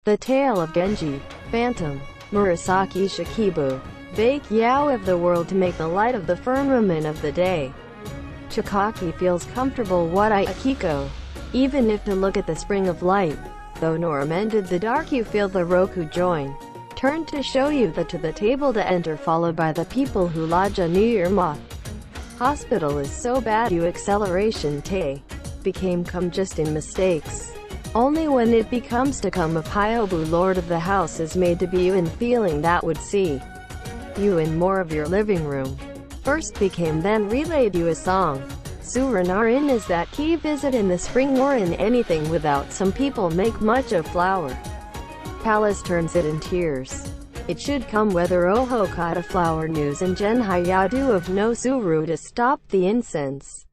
The Tale of Genji, Phantom, Murasaki Shikibu. Bake Yao of the world to make the light of the firmament of the day. Chikaki feels comfortable Wadai Akiko. Even if to look at the spring of light, though nor mended the dark you feel the Roku join. Turn to show you the to the table to enter followed by the people who lodge a New Year moth. Hospital is so bad you acceleration te. Became come just in mistakes. Only when it becomes to come of Hyobu lord of the house is made to be you in feeling that would see you in more of your living room. First became then relayed you a song. Suranarin is that key visit in the spring or in anything without some people make much of flower. Palace turns it in tears. It should come whether Ohokata flower news and Genhayadu of no Suru to stop the incense.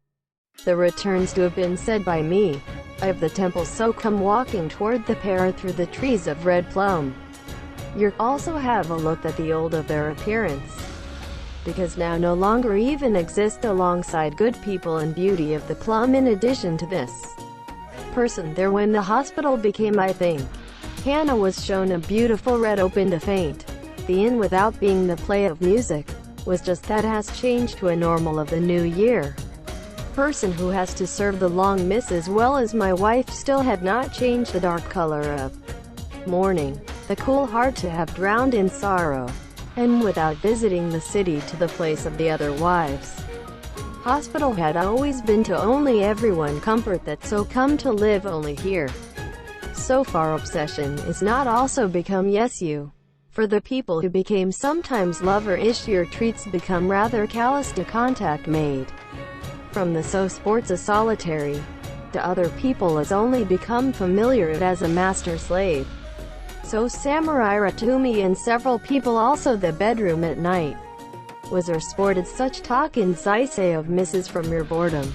The returns to have been said by me. Of the temple so come walking toward the pair through the trees of red plum. You also have a look at the old of their appearance. Because now no longer even exist alongside good people and beauty of the plum in addition to this person there when the hospital became I think. Hannah was shown a beautiful red open to faint. The inn without being the play of music, was just that has changed to a normal of the new year. Person who has to serve the long miss as well as my wife still had not changed the dark color of mourning, the cool heart to have drowned in sorrow, and without visiting the city to the place of the other wives. Hospital had always been to only everyone comfort that so come to live only here. So far obsession is not also become yes you. For the people who became sometimes lover-ish your treats become rather callous to contact made. From the so sports a solitary, to other people as only become familiar as a master-slave. So samurai Ratumi and several people also the bedroom at night. Was or sported such talk in Zaisei of misses from your boredom.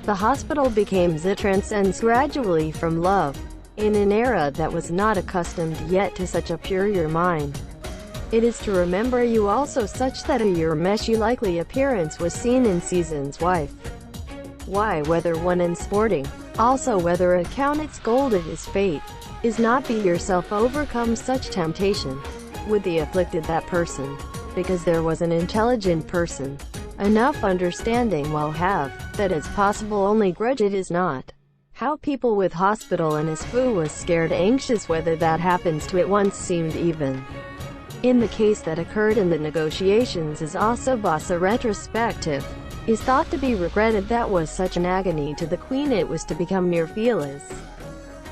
The hospital became Z transcends gradually from love. In an era that was not accustomed yet to such a pure your mind. It is to remember you also such that a your meshy likely appearance was seen in season's wife. Why whether one in sporting, also whether account it scolded his fate, is not be yourself overcome such temptation, with the afflicted that person, because there was an intelligent person, enough understanding will have, that is possible only grudge it is not. How people with hospital and his foo was scared anxious whether that happens to it once seemed even. In the case that occurred in the negotiations is also bossa retrospective, is thought to be regretted that was such an agony to the queen it was to become mere feelers.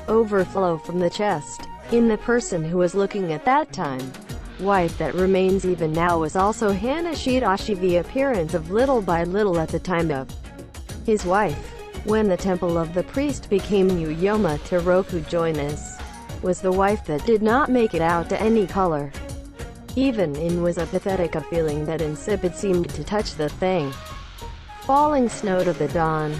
Overflow from the chest, in the person who was looking at that time. Wife that remains even now was also Hana Shidashi the appearance of little by little at the time of his wife. When the temple of the priest became Yuyoma Teroku Joines, was the wife that did not make it out to any color. Even in was a pathetic a feeling that insipid seemed to touch the thing. Falling snow to the dawn,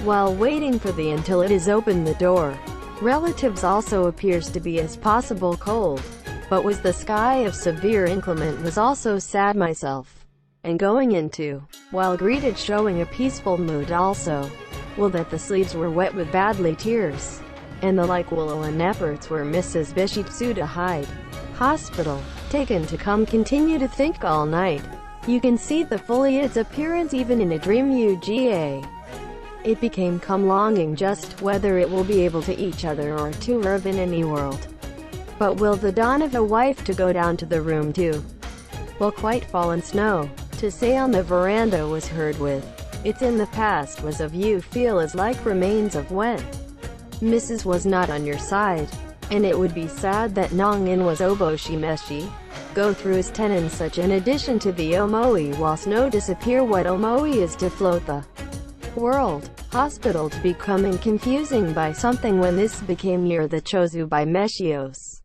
while waiting for the until it is opened the door. Relatives also appears to be as possible cold, but was the sky of severe inclement was also sad myself. And going into, while greeted showing a peaceful mood also. Well that the sleeves were wet with badly tears, and the like willow and efforts were Mrs. Bishitsu to hide. Hospital, taken to come continue to think all night. You can see the fully its appearance even in a dream UGA. It became come longing just whether it will be able to each other or to herb in any world. But will the dawn of a wife to go down to the room too? Will quite fallen snow, to say on the veranda was heard with. It's in the past was of you feel as like remains of when Mrs. was not on your side, and it would be sad that Nongin was oboshi meshi, go through his tenon such in addition to the omoi whilst no disappear what omoi is to float the world, hospital to becoming confusing by something when this became near the chozu by Meshios.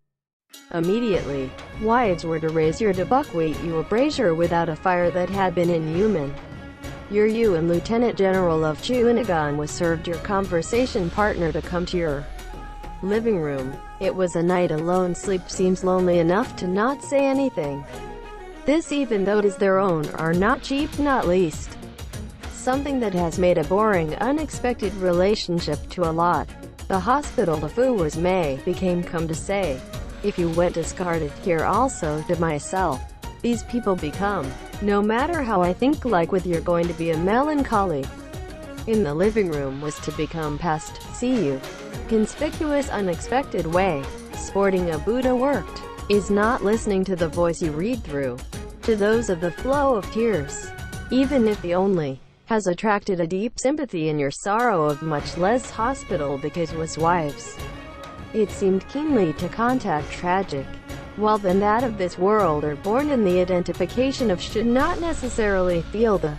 Immediately, wives were to raise your to buckwheat you a brazier without a fire that had been inhuman. You and Lieutenant General of Chuinagan was served your conversation partner to come to your living room. It was a night alone sleep seems lonely enough to not say anything. This even though it is their own are not cheap not least. Something that has made a boring unexpected relationship to a lot. The hospital the foo was May became come to say. If you went discarded here also to myself. These people become. No matter how I think like with you're going to be a melancholy. In the living room was to become past, see you. Conspicuous unexpected way. Sporting a Buddha worked. Is not listening to the voice you read through. To those of the flow of tears. Even if the only has attracted a deep sympathy in your sorrow of much less hospital because was wives. It seemed keenly to contact tragic, while than that of this world are born in the identification of should not necessarily feel the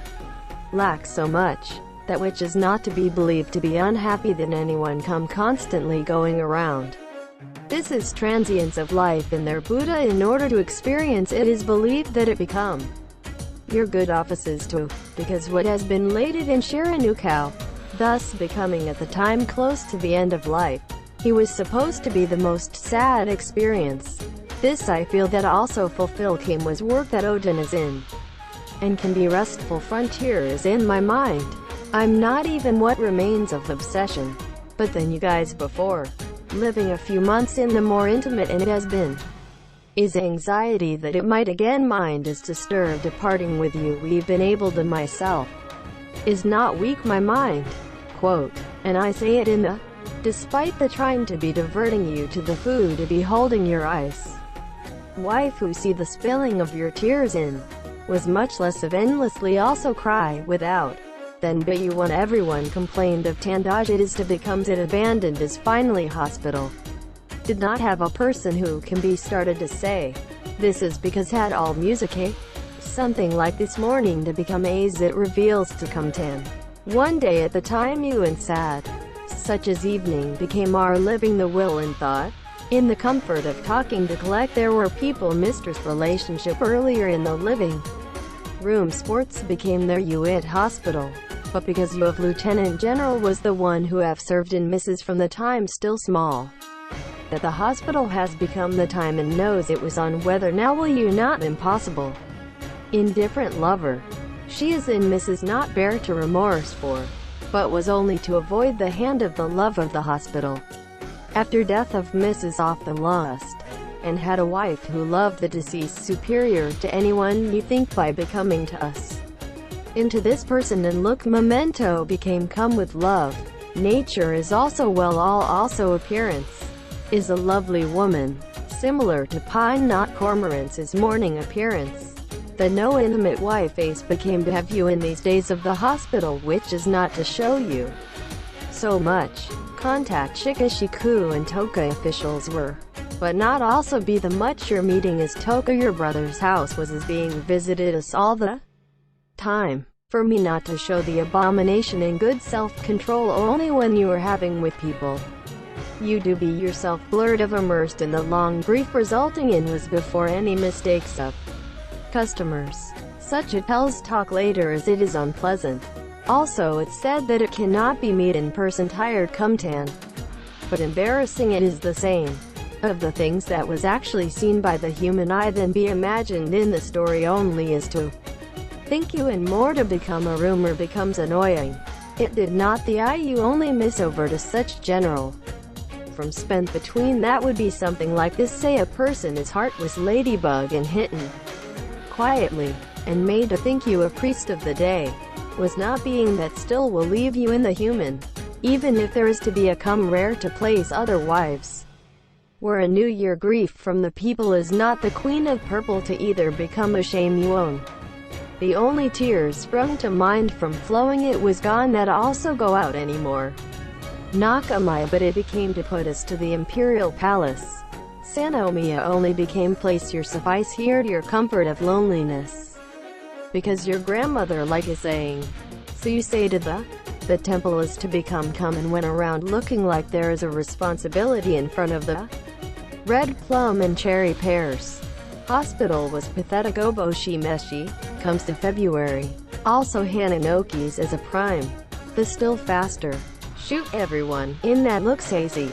lack so much, that which is not to be believed to be unhappy than anyone come constantly going around. This is transience of life in their Buddha. In order to experience it is believed that it become your good offices too, because what has been lated in Shiranukau, thus becoming at the time close to the end of life. He was supposed to be the most sad experience. This I feel that also fulfilled him was work that Odin is in, and can be restful frontier is in my mind. I'm not even what remains of obsession, but then you guys before, living a few months in the more intimate and it has been. Is anxiety that it might again mind is disturbed departing with you we've been able to myself. Is not weak my mind. Quote, and I say it in the, despite the trying to be diverting you to the food to be holding your eyes. Wife who see the spilling of your tears in, was much less of endlessly also cry without, than but you want everyone complained of Tandaj it is to becomes it abandoned is finally hospital. Did not have a person who can be started to say, this is because had all music something like this morning to become as it reveals to come 10. One day at the time you and sad, such as evening became our living the will and thought, in the comfort of talking to collect there were people mistress relationship earlier in the living room sports became their you at hospital, but because you of Lieutenant General was the one who have served in Mrs. from the time still small. That the hospital has become the time and knows it was on whether now will you not impossible. Indifferent lover. She is in Mrs. not bear to remorse for, but was only to avoid the hand of the love of the hospital. After death of Mrs. off the lust, and had a wife who loved the deceased superior to anyone you think by becoming to us. Into this person and look memento became come with love. Nature is also well all also appearance. Is a lovely woman, similar to pine not cormorant's morning appearance. The no intimate wife face became to have you in these days of the hospital which is not to show you so much. Contact Shikishiku and Toka officials were, but not also be the much your meeting as Toka your brother's house was as being visited us all the time. For me not to show the abomination in good self-control only when you are having with people. You do be yourself blurred of immersed in the long grief resulting in was before any mistakes of customers. Such a tells talk later as it is unpleasant. Also it's said that it cannot be meet in person tired come tan. But embarrassing it is the same. Of the things that was actually seen by the human eye than be imagined in the story only is to think you and more to become a rumor becomes annoying. It did not the eye you only miss over to such general. From spent between that would be something like this say a person his heart was ladybug and hidden quietly, and made to think you a priest of the day, was not being that still will leave you in the human, even if there is to be a come rare to place other wives. Where a new year grief from the people is not the queen of purple to either become a shame you own. The only tears sprung to mind from flowing it was gone that also go out anymore. Nakamai but it became to put us to the imperial palace. Sanomiya only became place your suffice here to your comfort of loneliness. Because your grandmother like is saying, so you say to the temple is to become come and went around looking like there is a responsibility in front of the red plum and cherry pears. Hospital was pathetic oboshi meshi, comes to February. Also Hananoki's as a prime. The still faster. Shoot everyone, in that looks hazy.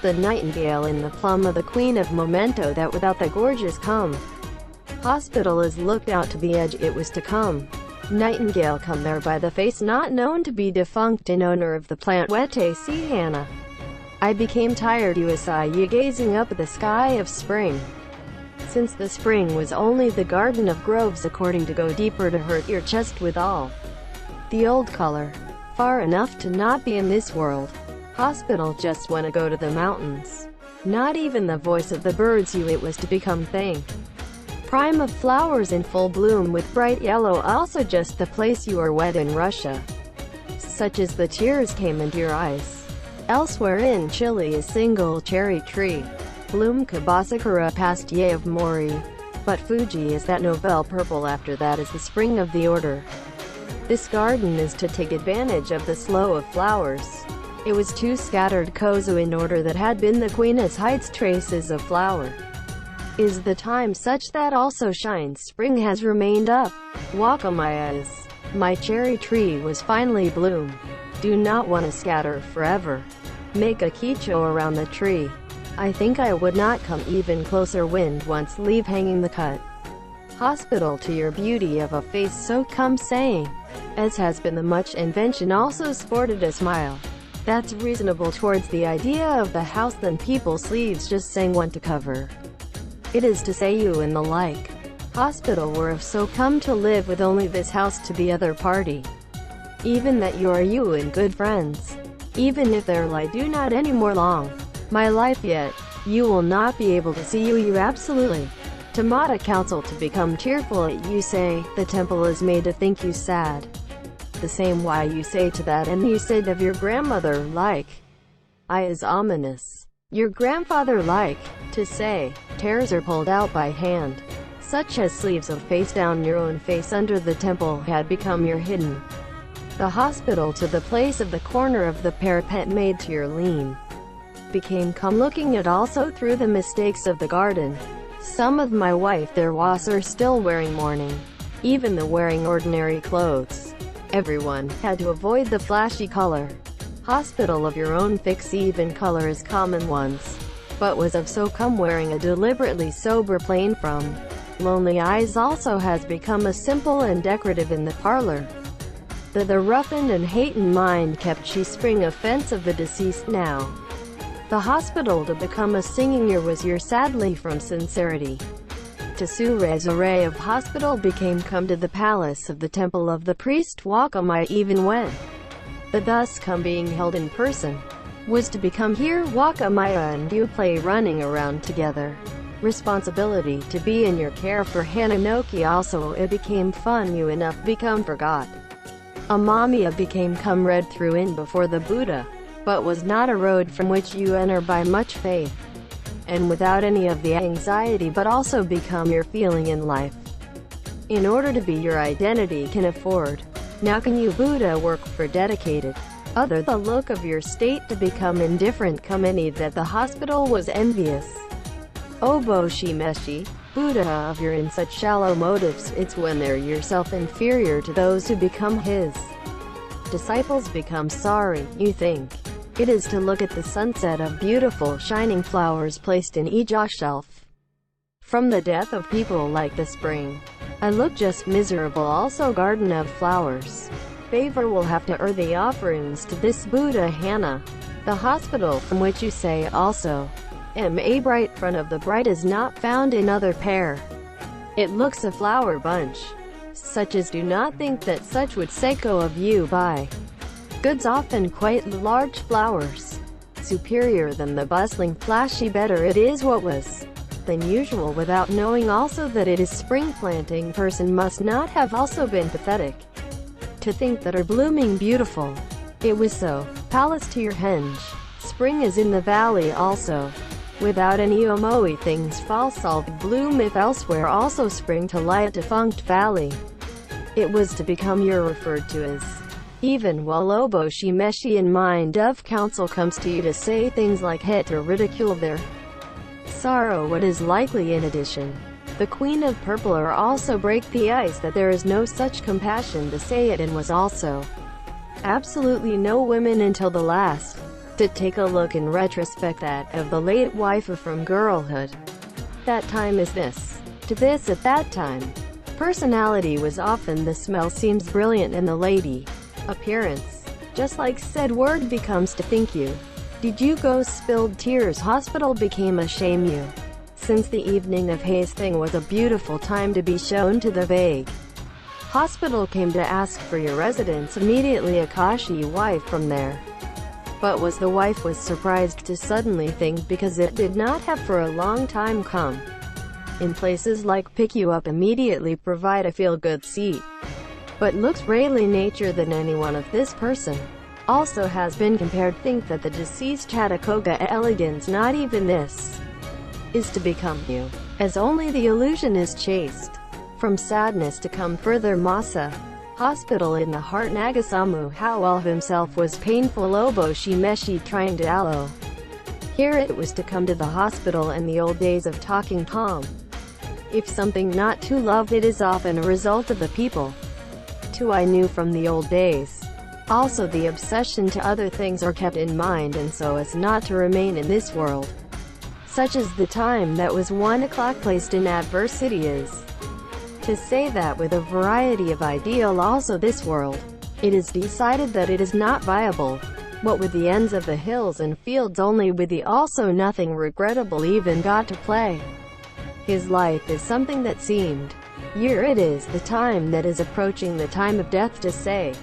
The nightingale in the plum of the queen of memento that without the gorgeous come. Hospital is looked out to the edge it was to come. Nightingale come there by the face not known to be defunct in owner of the plant Wete see Hannah. I became tired usai gazing up at the sky of spring. Since the spring was only the garden of groves according to go deeper to hurt your chest withal. The old color. Far enough to not be in this world. Hospital just wanna go to the mountains. Not even the voice of the birds you it was to become thing. Prime of flowers in full bloom with bright yellow also just the place you are wet in Russia. Such as the tears came into your eyes. Elsewhere in Chile a single cherry tree. Bloom Kabasakura past ye of Mori. But Fuji is that Nobel purple after that is the spring of the order. This garden is to take advantage of the slow of flowers. It was too scattered kozu in order that had been the queen's heights traces of flower. Is the time such that also shines spring has remained up. Wakamaya is. My cherry tree was finally bloom. Do not want to scatter forever. Make a kicho around the tree. I think I would not come even closer wind once leave hanging the cut. Hospital to your beauty of a face so come saying. As has been the much invention also sported a smile. That's reasonable towards the idea of the house than people sleeves just saying one to cover. It is to say you and the like. Hospital were of so come to live with only this house to the other party. Even that you are you and good friends. Even if their lie do not any more long. My life yet, you will not be able to see you absolutely. Tamata counsel to become tearful at you say, the temple is made to think you sad. The same why you say to that and you said of your grandmother like. I is ominous. Your grandfather like, to say, tears are pulled out by hand. Such as sleeves of face down your own face under the temple had become your hidden. The hospital to the place of the corner of the parapet made to your lean. Became come looking at also through the mistakes of the garden. Some of my wife there was are still wearing mourning. Even the wearing ordinary clothes. Everyone had to avoid the flashy color. Hospital of your own fix even color is common ones. But was of so come wearing a deliberately sober plain from. Lonely eyes also has become a simple and decorative in the parlor. The roughened and hatin' mind kept she spring offense of the deceased now. The hospital to become a singing year was your sadly from sincerity. To Sure's array of hospital became come to the palace of the temple of the priest Wakamai even when the thus come being held in person was to become here Wakamaya and you play running around together. Responsibility to be in your care for Hananoki also it became fun you enough become forgot. Amamiya became come read through in before the Buddha, but was not a road from which you enter by much faith, and without any of the anxiety but also become your feeling in life. In order to be your identity can afford. Now can you Buddha work for dedicated. Other the look of your state to become indifferent come any that the hospital was envious. Obo Shimeshi, Buddha of your in such shallow motives, it's when they're yourself inferior to those who become his disciples become sorry, you think. It is to look at the sunset of beautiful shining flowers placed in each shelf. From the death of people like the spring. I look just miserable also garden of flowers. Favor will have to earn the offerings to this Buddha Hana. The hospital from which you say also. A bright front of the bright is not found in other pair. It looks a flower bunch. Such as do not think that such would Seiko of you buy. Goods often quite large flowers. Superior than the bustling flashy better it is what was than usual without knowing also that it is spring planting person must not have also been pathetic. To think that are blooming beautiful. It was so. Palace to your henge. Spring is in the valley also. Without any omoi things false all bloom if elsewhere also spring to lie at defunct valley. It was to become your referred to as. Even while Obo Shimeshi in mind of counsel comes to you to say things like hit or ridicule their sorrow what is likely in addition. The Queen of Purple are also break the ice that there is no such compassion to say it and was also absolutely no women until the last. To take a look in retrospect that of the late wife of from girlhood. That time is this. To this at that time. Personality was often the smell seems brilliant in the lady. Appearance. Just like said word becomes to think you. Did you go spilled tears? Hospital became a shame you. Since the evening of Hayes thing was a beautiful time to be shown to the vague. Hospital came to ask for your residence immediately. Akashi wife from there. But the wife was surprised to suddenly think because it did not have for a long time come. In places like pick you up immediately, provide a feel-good seat. But looks really nature than anyone of this person. Also has been compared. Think that the deceased had a koga elegance. Not even this is to become you, as only the illusion is chased. From sadness to come further. Masa. Hospital in the heart. Nagasamu how of himself was painful. Obo shimeshi trying to allow. Here it was to come to the hospital and the old days of talking Tom. If something not to love, it is often a result of the people. Too I knew from the old days. Also the obsession to other things are kept in mind, and so as not to remain in this world. Such as the time that was 1 o'clock placed in adversity is to say that with a variety of ideal. Also this world, it is decided that it is not viable. What with the ends of the hills and fields only, with the also nothing regrettable even got to play. His life is something that seemed. Year it is the time that is approaching the time of death to say.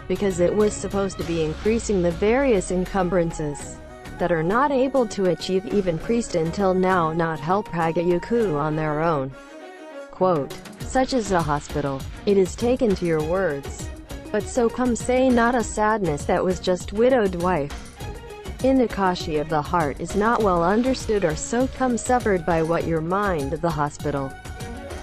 Because it was supposed to be increasing the various encumbrances that are not able to achieve even priest until now not help Hagayuku on their own. Quote, such as a hospital, it is taken to your words. But so come say not a sadness that was just widowed wife. In Akashi of the heart is not well understood, or so come suffered by what your mind of the hospital.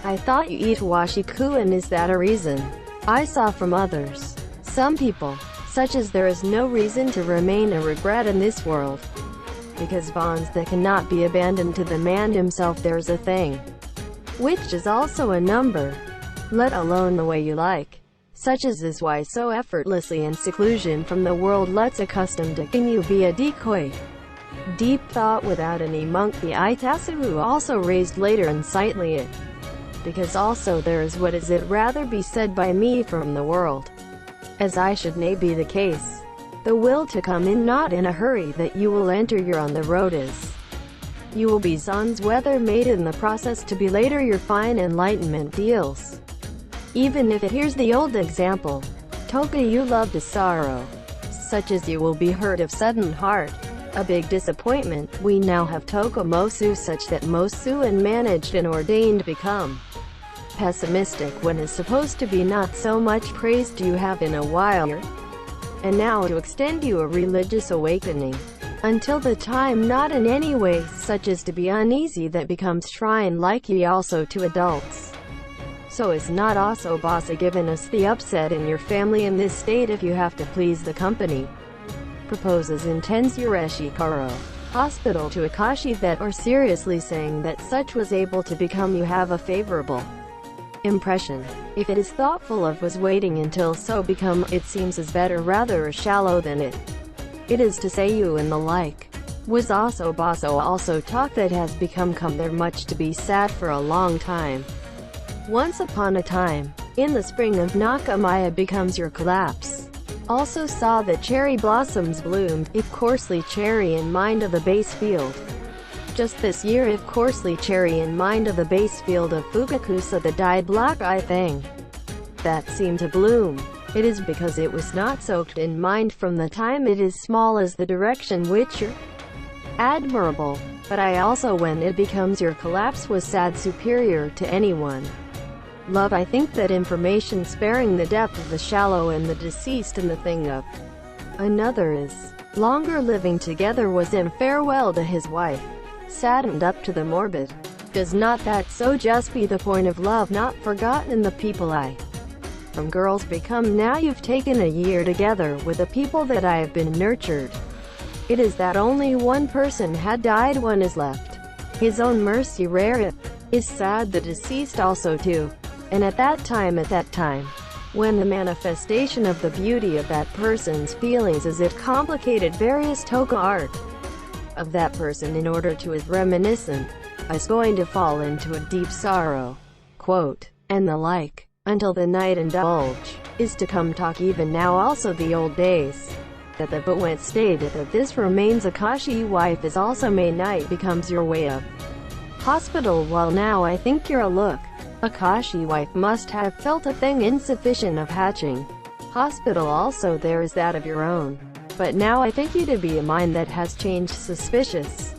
I thought you eat washiku, and is that a reason? I saw from others. Some people, such as there is no reason to remain a regret in this world. Because bonds that cannot be abandoned to the man himself, there's a thing. Which is also a number. Let alone the way you like. Such as is why so effortlessly in seclusion from the world let's accustomed to can you be a decoy. Deep thought without any monk. The Itasu also raised later unsightly it. Because also there is what is it rather be said by me from the world. As I should nay be the case. The will to come in not in a hurry that you will enter your on the road is. You will be sons whether made in the process to be later your fine enlightenment deals. Even if it here's the old example. Toka you love to sorrow. Such as you will be hurt of sudden heart. A big disappointment. We now have Toka Mosu such that Mosu and managed and ordained become pessimistic when is supposed to be not so much praised you have in a while. And now to extend you a religious awakening. Until the time not in any way such as to be uneasy that becomes shrine like ye also to adults. So is not also Basa given us the upset in your family in this state if you have to please the company. Proposes intends Yureshi Karo. Hospital to Akashi that or seriously saying that such was able to become you have a favorable impression. If it is thoughtful of was waiting until so become, it seems as better rather shallow than it. It is to say you and the like. Was also Baso also talk that has become come there much to be sad for a long time. Once upon a time, in the spring of Nakamaya becomes your collapse. Also saw that cherry blossoms bloomed, if coarsely cherry in mind of the base field. Just this year if coarsely cherry in mind of the base field of Fukakusa the dyed black eye thing. That seemed to bloom. It is because it was not soaked in mind from the time it is small as the direction which you're admirable. But I also when it becomes your collapse was sad superior to anyone. Love I think that information sparing the depth of the shallow and the deceased and the thing of another is longer living together was in farewell to his wife. Saddened up to the morbid. Does not that so just be the point of love not forgotten in the people I from girls become now you've taken a year together with the people that I have been nurtured. It is that only one person had died one is left. His own mercy rare is sad the deceased also too. And at that time when the manifestation of the beauty of that person's feelings is it complicated various toka art of that person in order to is reminiscent, is going to fall into a deep sorrow. Quote, and the like, until the night indulge, is to come talk even now also the old days. that the but when stated that this remains Akashi wife is also May night becomes your way up. Hospital. Well, now I think you're a look. Akashi wife must have felt a thing insufficient of hatching. Hospital. Also there is that of your own. But now I think you to be a mind that has changed suspicious.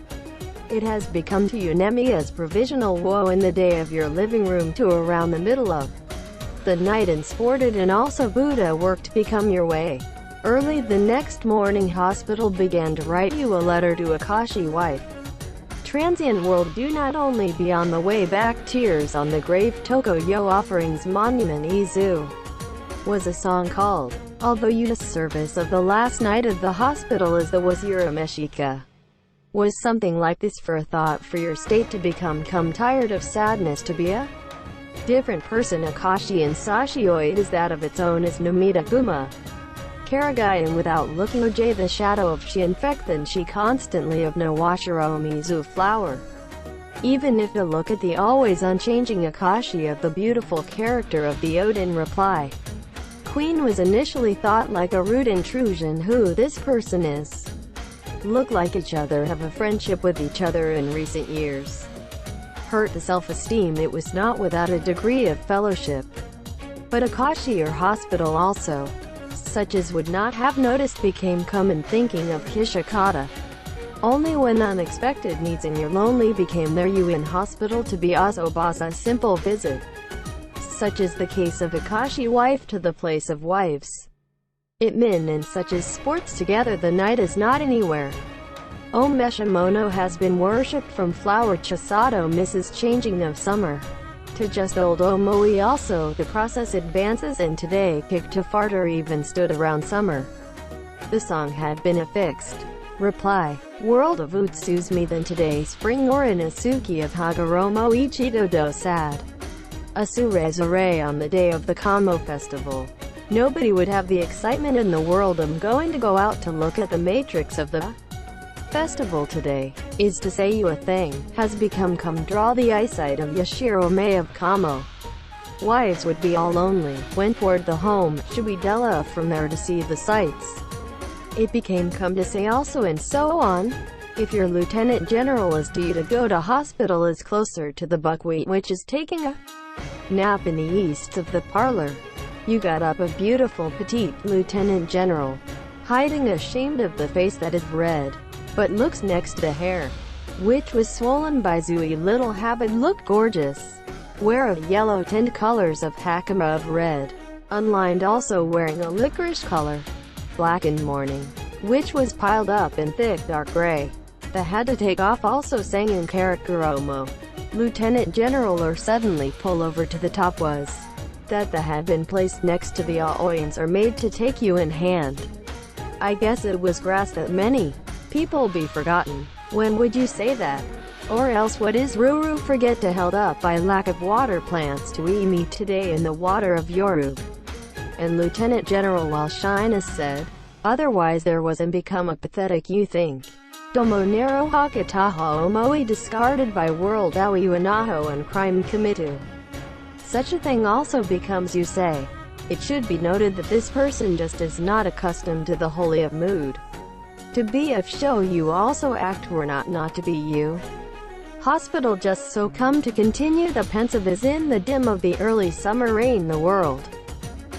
It has become to you Nemi as provisional woe in the day of your living room to around the middle of the night and sported and also Buddha work to become your way. Early the next morning hospital began to write you a letter to Akashi wife. Transient world do not only be on the way back tears on the grave Tokoyo offerings monument Izu was a song called Although You service of the last night of the hospital as the Wazira Meshika was something like this for a thought for your state to become tired of sadness to be a different person. Akashi and Sashioid is that of its own as Nomita Guma Karagai and without looking Oj the shadow of she infect than she constantly of no washiro mizu flower. Even if to look at the always unchanging Akashi of the beautiful character of the Odin reply. Queen was initially thought like a rude intrusion who this person is. Look like each other have a friendship with each other in recent years. Hurt the self-esteem it was not without a degree of fellowship. But Akashi or hospital also. Such as would not have noticed became common thinking of Kishikata. Only when unexpected needs in your lonely became there you in hospital to be Asobasa simple visit. Such is the case of Akashi wife to the place of wives. It min and such as sports together the night is not anywhere. Om Meshimono has been worshipped from flower Chisato misses changing of summer to just old Omoi also the process advances and today kick to fart or even stood around summer. The song had been affixed. Reply. World of Utsuzumi than today spring or in Asuki of Hagoromo Ichido do sad. Asurezure on the day of the Kamo festival. Nobody would have the excitement in the world I'm going to go out to look at the matrix of the festival today, is to say you a thing, has become come draw the eyesight of Yashiro May of Kamo. Wives would be all lonely, went toward the home, Shuidella from there to see the sights. It became come to say also and so on. If your lieutenant general is due to go to hospital is closer to the buckwheat which is taking a nap in the east of the parlor. You got up a beautiful petite lieutenant general, hiding ashamed of the face that is red, but looks next to the hair, which was swollen by Zui little habit looked gorgeous. Wear of yellow tint colors of hakama of red, unlined also wearing a licorice color, black in mourning, which was piled up in thick dark gray. The had to take off also sang in Karakuromo. Lieutenant general or suddenly pull over to the top was that the had been placed next to the Aoyans are made to take you in hand. I guess it was grass that many people be forgotten. When would you say that? Or else what is Ruru forget to held up by lack of water plants to eat me today in the water of Yoru? And Lieutenant General while Shyness said, otherwise there was and become a pathetic you think. Domonero Hakataha Omoi discarded by world Aoi Uanaho and crime committed. Such a thing also becomes you say. It should be noted that this person just is not accustomed to the holy of mood. To be of show you also act were not to be you. Hospital just so come to continue the pensive as in the dim of the early summer rain the world.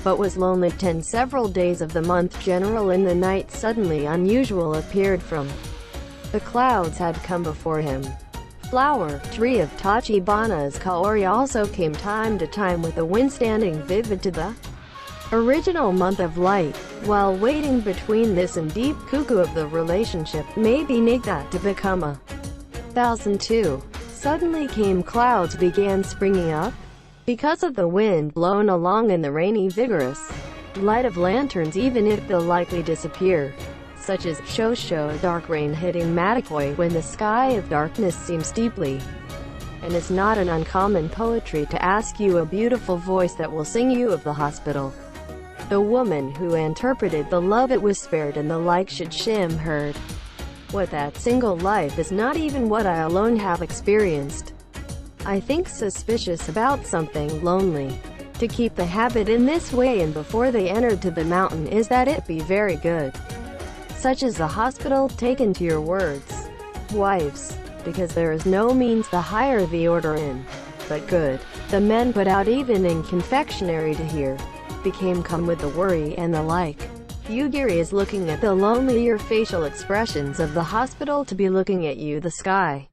But was lonely 10 several days of the month general in the night suddenly unusual appeared from the clouds had come before him. Flower, tree of Tachibana's Kaori also came time to time with the wind standing vivid to the original month of light, while waiting between this and deep cuckoo of the relationship, maybe make that to become a 1002. Suddenly came clouds began springing up, because of the wind blown along in the rainy vigorous light of lanterns even if they'll likely disappear. Such as Shosho dark rain hitting Matakoi when the sky of darkness seems deeply. And it's not an uncommon poetry to ask you a beautiful voice that will sing you of the hospital. The woman who interpreted the love it was spared and the like should shim heard. What that single life is not even what I alone have experienced. I think suspicious about something lonely. To keep the habit in this way and before they entered to the mountain is that it be very good. such as the hospital, taken to your words. Wives, because there is no means the higher the order in. But good, the men put out even in confectionery to hear. Became come with the worry and the like. Yugiri is looking at the lonelier facial expressions of the hospital to be looking at you. The sky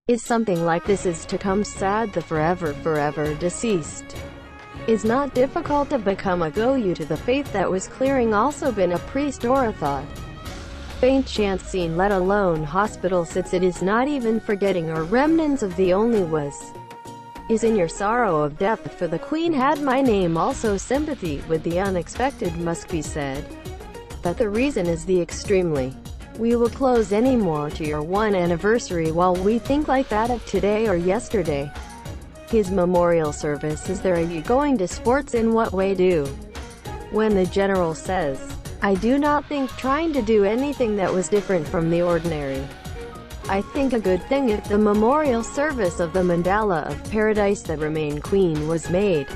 is something like this is to come sad, the forever deceased. Is not difficult to become a go-you to the faith that was clearing, also been a priest or a thought. Faint chance seen, let alone hospital sits, it is not even forgetting or remnants of the only was. Is in your sorrow of death, for the queen had my name, also sympathy with the unexpected must be said. That the reason is the extremely. We will close any more to your 1 anniversary while we think like that of today or yesterday. His memorial service is there. Are you going to sports? In what way do? When the general says, I do not think trying to do anything that was different from the ordinary. I think a good thing if the memorial service of the mandala of paradise that remained queen was made.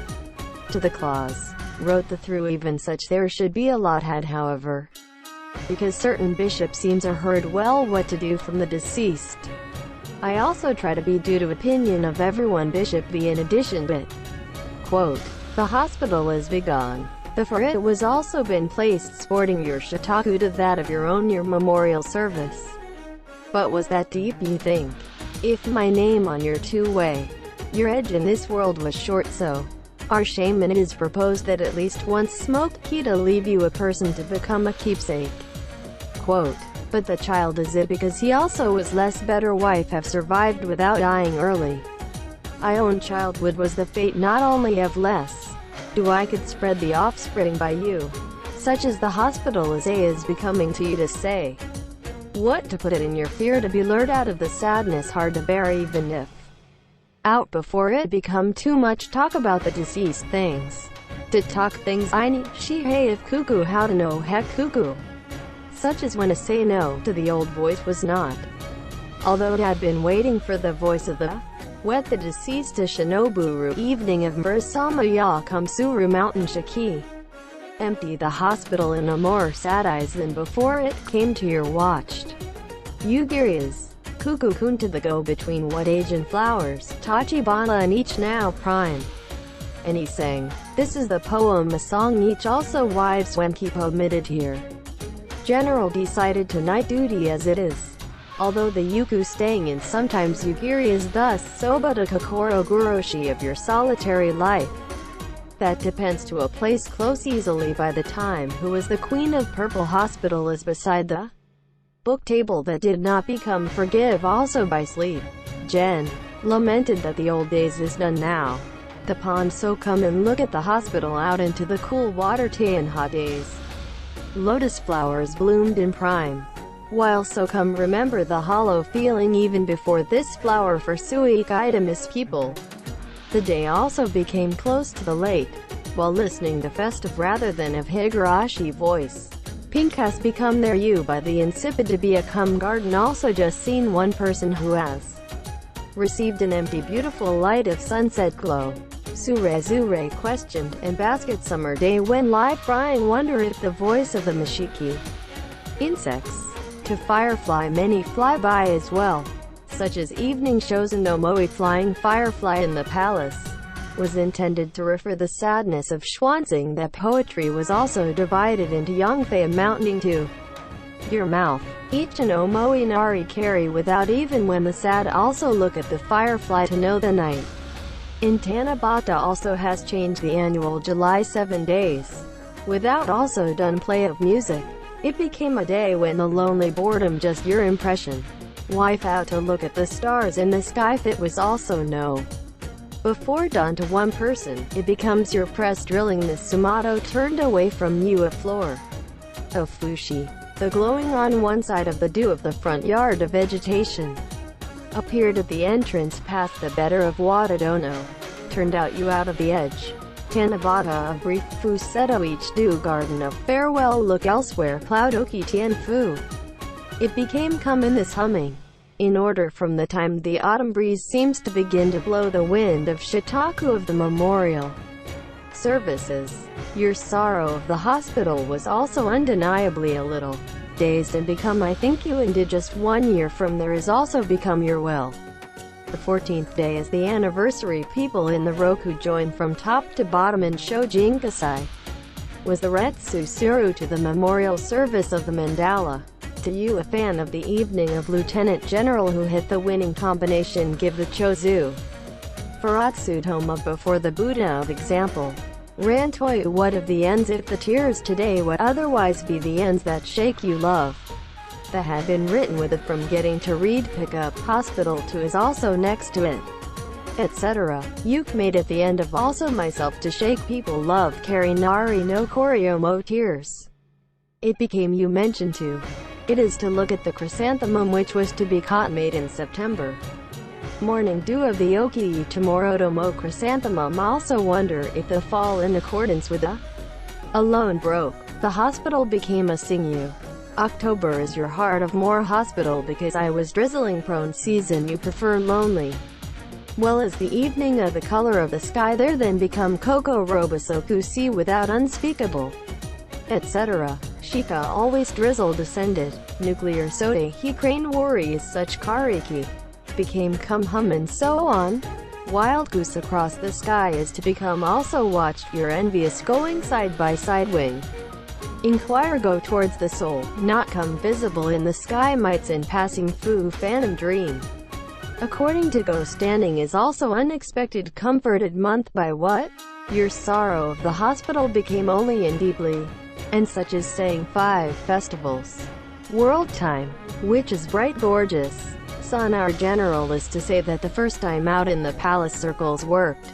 To the clause, wrote the through even such there should be a lot had, however. Because certain bishops seems or heard well what to do from the deceased. I also try to be due to opinion of everyone bishop be in addition, but, quote, the hospital is begone. The for it was also been placed sporting your shitaku to that of your own, your memorial service. But was that deep, you think? If my name on your two-way, your edge in this world was short, so our shame, and it is proposed that at least once smoked key to leave you a person to become a keepsake. Quote, but the child is it because he also was less better wife have survived without dying early. I own childhood was the fate not only of less, do I could spread the offspring by you, such as the hospital is becoming to you to say. What to put it in your fear to be lured out of the sadness hard to bear even if out before it become too much talk about the deceased things. To talk things I need, she hey if cuckoo how to know heck cuckoo. Such as when a say no to the old voice was not. Although it had been waiting for the voice of the wet the deceased to Shinoburu evening of Murasaki Shikibu mountain Shiki. Empty the hospital in a more sad eyes than before it came to your watched. Yugiri is cuckoo-kun to the go-between what age and flowers, Tachibana and each now prime. And he sang, this is the poem a song each also wives when keep omitted here. General decided to night duty as it is. Although the yuku staying in sometimes Yugiri is thus so but a kokoro guroshi of your solitary life. That depends to a place close easily by the time who was the queen of purple hospital is beside the book table that did not become forgive also by sleep. Jen lamented that the old days is done now. The pond so come and look at the hospital out into the cool water tea in hot days. Lotus flowers bloomed in prime. While so come remember the hollow feeling even before this flower for suik itemis people. The day also became close to the late, while listening to festive rather than of Higurashi voice. Pink has become their you by the insipid to be a cum garden also just seen one person who has received an empty beautiful light of sunset glow. Zure questioned, and basket summer day when live frying wonder if the voice of the Mashiki insects to firefly many fly by as well. Such as evening shows and Omoi flying firefly in the palace, was intended to refer the sadness of Schwanzing that poetry was also divided into Yongfei amounting to your mouth. Each an Omoi nari carry without even when the sad also look at the firefly to know the night. In Tanabata also has changed the annual July 7 days. Without also done play of music. It became a day when the lonely boredom just your impression. Wife out to look at the stars in the sky if it was also no. Before done to one person, it becomes your press drilling the Sumato turned away from you a floor of fushi. The glowing on one side of the dew of the front yard of vegetation appeared at the entrance past the better of Watadono. Turned out you out of the edge. Tanabata a brief fusetto each dew garden of farewell look elsewhere cloud oki tianfu. It became come in this humming. In order from the time the autumn breeze seems to begin to blow the wind of shitaku of the memorial services. Your sorrow of the hospital was also undeniably a little days and become I think you, and did just 1 year from there is also become your will. The 14th day is the anniversary. People in the Roku join from top to bottom and show Jinkasai was the Retsu Suru to the memorial service of the mandala. To you, a fan of the evening of Lieutenant General who hit the winning combination, give the Chozu Furatsutoma before the Buddha of example. Rantoyu, what of the ends if the tears today would otherwise be the ends that shake you love? That had been written with it from getting to read pick up hospital to is also next to it, etc. Yuke made at the end of also myself to shake people love carry nari no koryomo tears. It became you mentioned to. It is to look at the chrysanthemum which was to be caught made in September. Morning dew of the Oki Tomorotomo chrysanthemum. Also wonder if the fall in accordance with the alone broke. The hospital became a sing you. October is your heart of more hospital because I was drizzling prone season you prefer lonely. Well as the evening of the color of the sky there then become Koko Robosoku see without unspeakable, etc. Shika always drizzle descended. Nuclear soda he crane worries such kariki. Became come hum and so on. Wild goose across the sky is to become also watched your envious going side by side wing. Inquire go towards the soul, not come visible in the sky mites in passing foo phantom dream. According to Go standing is also unexpected comforted month by what? Your sorrow of the hospital became only in deeply. And such is saying 5 festivals. World time, which is bright gorgeous. Sun our general is to say that the first time out in the palace circles worked.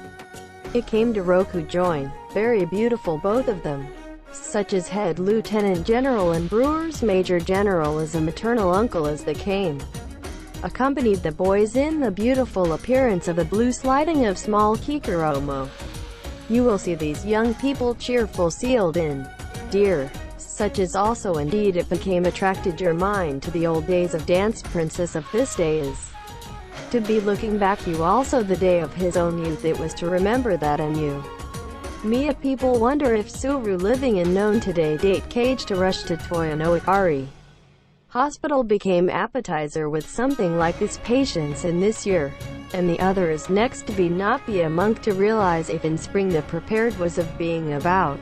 It came to Roku join, very beautiful both of them. Such as head lieutenant general and brewer's major general as a maternal uncle as they came. Accompanied the boys in the beautiful appearance of the blue sliding of small kikuromo. You will see these young people cheerful sealed in. Dear. Such as also indeed it became attracted your mind to the old days of dance princess of this day is. To be looking back you also the day of his own youth it was to remember that and you. Mia people wonder if Suru living in known today date cage to rush to Toya no Ikari. Hospital became appetizer with something like this patience in this year. And the other is next to be not be a monk to realize if in spring the prepared was of being about.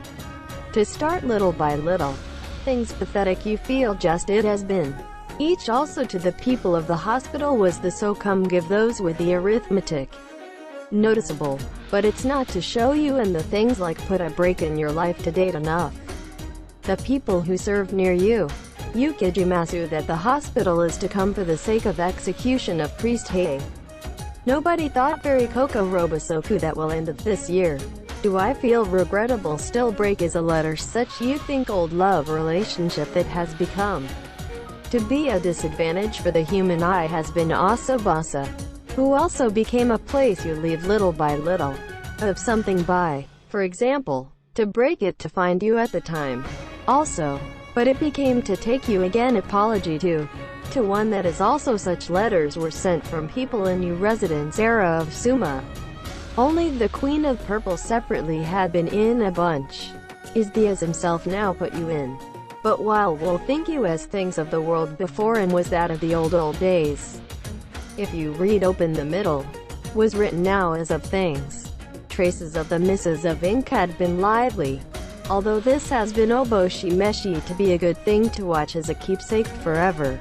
To start little by little. Things pathetic you feel just it has been. Each also to the people of the hospital was the so come give those with the arithmetic. Noticeable. But it's not to show you and the things like put a break in your life to date enough. The people who served near you. Yukijimasu that the hospital is to come for the sake of execution of priest Hei. Nobody thought very Koko Robosoku that will end this year. Do I feel regrettable still break is a letter such you think old love relationship that has become to be a disadvantage for the human eye has been Asobasa, who also became a place you leave little by little, of something by, for example, to break it to find you at the time, also, but it became to take you again apology to one that is also such letters were sent from people in new residence era of Suma. Only the Queen of Purple separately had been in a bunch. Is the as himself now put you in. But while will think you as things of the world before and was that of the old days. If you read open the middle, was written now as of things. Traces of the misses of ink had been lively. Although this has been oboshi meshi to be a good thing to watch as a keepsake forever.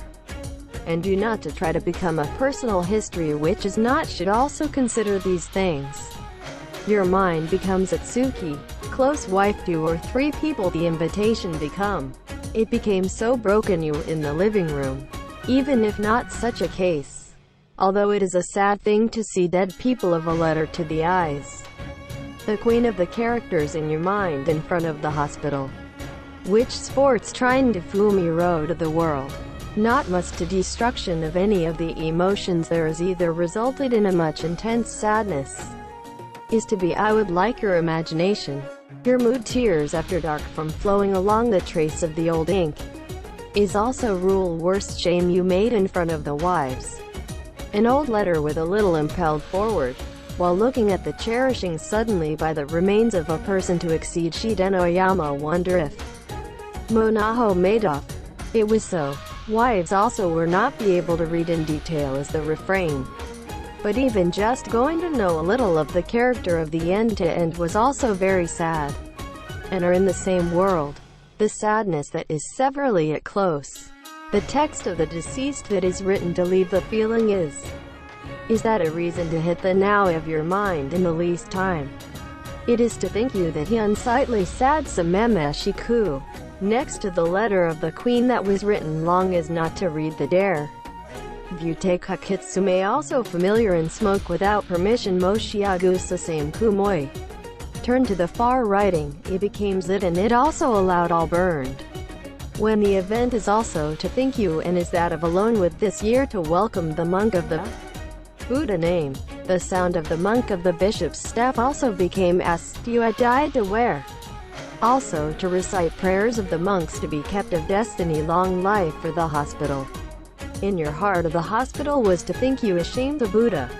And do not to try to become a personal history which is not should also consider these things. Your mind becomes Atsuki, close wife 2 or 3 people the invitation become. It became so broken you in the living room. Even if not such a case. Although it is a sad thing to see dead people of a letter to the eyes. The queen of the characters in your mind in front of the hospital. Which sports trying to fool me road of the world. Not much to destruction of any of the emotions there is either resulted in a much intense sadness. Is to be I would like your imagination. Your mood tears after dark from flowing along the trace of the old ink. Is also rule worst shame you made in front of the wives. An old letter with a little impelled forward. While looking at the cherishing suddenly by the remains of a person to exceed Shiden Oyama wonder if Monaho Madoff It was so. Wives also were not be able to read in detail as the refrain. But even just going to know a little of the character of the end to end was also very sad. And are in the same world. The sadness that is severally at close. The text of the deceased that is written to leave the feeling is that a reason to hit the now of your mind in the least time? It is to think you that he unsightly sad sameme shiku. Next to the letter of the queen that was written long as not to read the dare. Vute kakitsume also familiar and smoke without permission moshiagusa same kumoi. Turn to the far writing, it became zit and it also allowed all burned. When the event is also to think you and is that of alone with this year to welcome the monk of the Buddha name. The sound of the monk of the bishop's staff also became as you had died to wear. Also to recite prayers of the monks to be kept of destiny long life for the hospital. In your heart of the hospital was to think you ashamed the Buddha.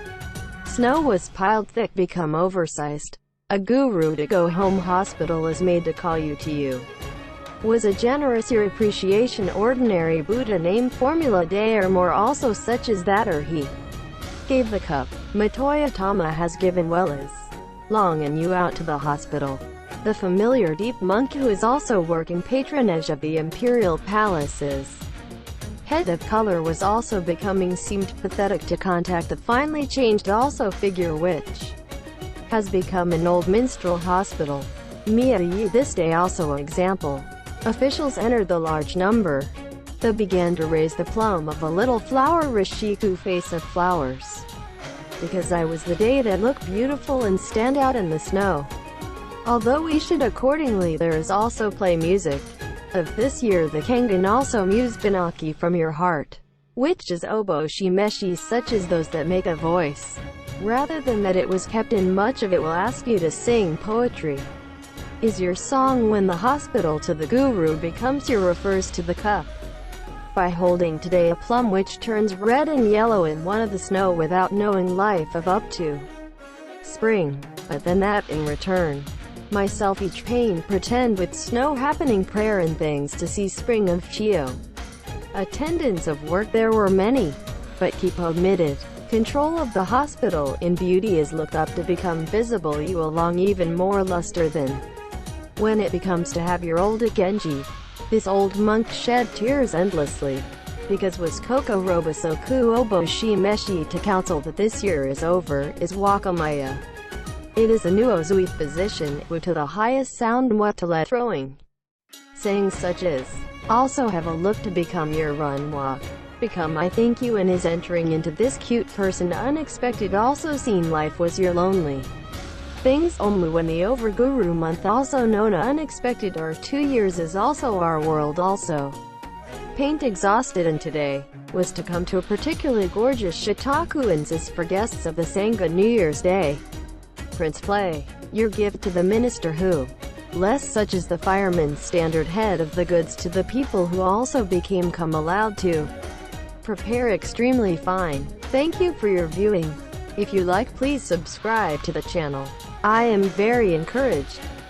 Snow was piled thick become oversized. A guru to go home hospital is made to call you to you. Was a generous your appreciation ordinary Buddha name formula day or more also such as that or he gave the cup. Matoya Tama has given well as long and you out to the hospital. The familiar deep monk who is also working patronage of the imperial palaces. Head of color was also becoming seemed pathetic to contact the finally changed also figure which has become an old minstrel hospital. Miyagi this day also example. Officials entered the large number. They began to raise the plum of a little flower rishiku face of flowers. Because I was the day that looked beautiful and stand out in the snow. Although we should accordingly there is also play music. Of this year the Kengan also muse Binaki from your heart. Which is oboe shimeshi such as those that make a voice. Rather than that it was kept in much of it will ask you to sing poetry. Is your song when the hospital to the guru becomes your refers to the cup. By holding today a plum which turns red and yellow in one of the snow without knowing life of up to spring, but then that in return. Myself each pain pretend with snow happening prayer and things to see spring of Chio. Attendance of work there were many, but keep omitted. Control of the hospital in beauty is looked up to become visible you along even more luster than when it becomes to have your old Genji. This old monk shed tears endlessly, because was Koko Robosoku Obo Shimeshi to counsel that this year is over, is Wakamaya. It is a new Ozui position, to the highest sound what to let throwing. Sayings such as, also have a look to become your run walk. Become I think you and his entering into this cute person unexpected also seen life was your lonely. Things only when the over guru month also known unexpected or 2 years is also our world also. Paint exhausted and today was to come to a particularly gorgeous Shitakuensis for guests of the Sangha New Year's Day. Prince play your gift to the minister who less such as the fireman's standard head of the goods to the people who also became come allowed to prepare extremely fine. Thank you for your viewing. If you like please subscribe to the channel. I am very encouraged.